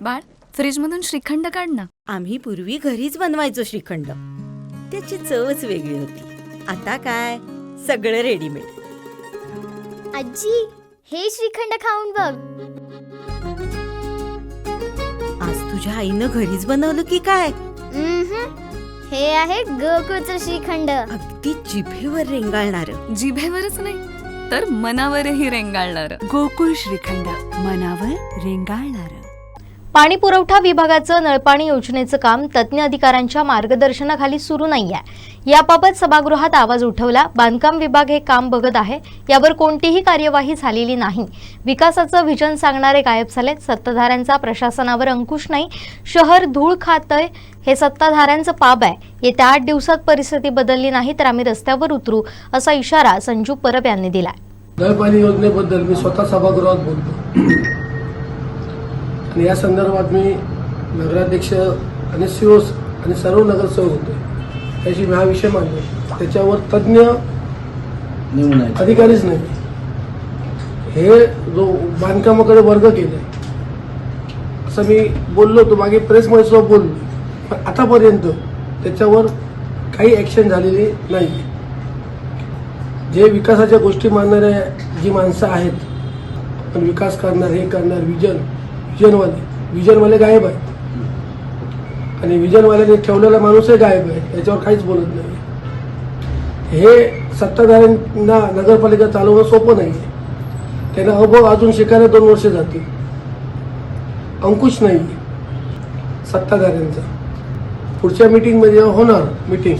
बाळ, फ्रीजमधून श्रीखंड काढ ना. आम्ही पूर्वी घरीच बनवायचो श्रीखंड. त्याची चवच वेगळी होती. आता काय सगळं रेडीमेड. आजी, हे श्रीखंड खाऊन बघ. आज तुझ्या आईनं घरीच बनवलं की काय? हे आहे गोकुळचं श्रीखंड. अगदी जिभेवर रेंगाळणार. जिभेवरच नाही तर मनावरही रेंगाळणार. गोकुळ श्रीखंड, मनावर रेंगाळणार. पाणी पुरवठा विभागाचं नळपाणी योजनेचं काम तज्ज्ञ अधिकाऱ्यांच्या मार्गदर्शनाखाली सुरू नाहीये. याबाबत सभागृहात आवाज उठवला. बांधकाम विभाग हे काम बघत आहे, यावर कोणतीही कार्यवाही झालेली नाही. विकासाचं व्हिजन सांगणारे गायब झालेत. सत्ताधाऱ्यांचा प्रशासनावर अंकुश नाही. शहर धूळ खातंय हे सत्ताधाऱ्यांचं पाप आहे. येत्या 8 दिवसात परिस्थिती बदलली नाही तर आम्ही रस्त्यावर उतरू, असा इशारा संजू परब यांनी दिलाय. नळपाणी योजनेबद्दल मी स्वतः सभागृहात बोलतो आणि या संदर्भात मी नगराध्यक्ष आणि सीओस आणि सर्व नगरसेवक होते, त्याची मी हा विषय मांडला. त्याच्यावर तज्ज्ञ अधिकारीच नाही. हे जो बांधकामाकडे वर्ग केलाय असं मी बोललो होतो, मागे प्रेसमध्ये सुद्धा बोललो, पण आतापर्यंत त्याच्यावर काही ॲक्शन झालेली नाही. जे विकासाच्या गोष्टी मानणाऱ्या जी माणसं आहेत, पण विकास करणार, हे करणार, विजनवाले गायब आहेत आणि विजनवाल्याने ठेवलेला माणूसही गायब आहे. याच्यावर काहीच बोलत नाही. हे सत्ताधाऱ्यांना नगरपालिका चालवणं सोपं नाही. त्यांना अनुभव अजून शिकायला 2 वर्ष जातील. अंकुश नाही सत्ताधाऱ्यांचा. पुढच्या मीटिंगमध्ये होणार मीटिंग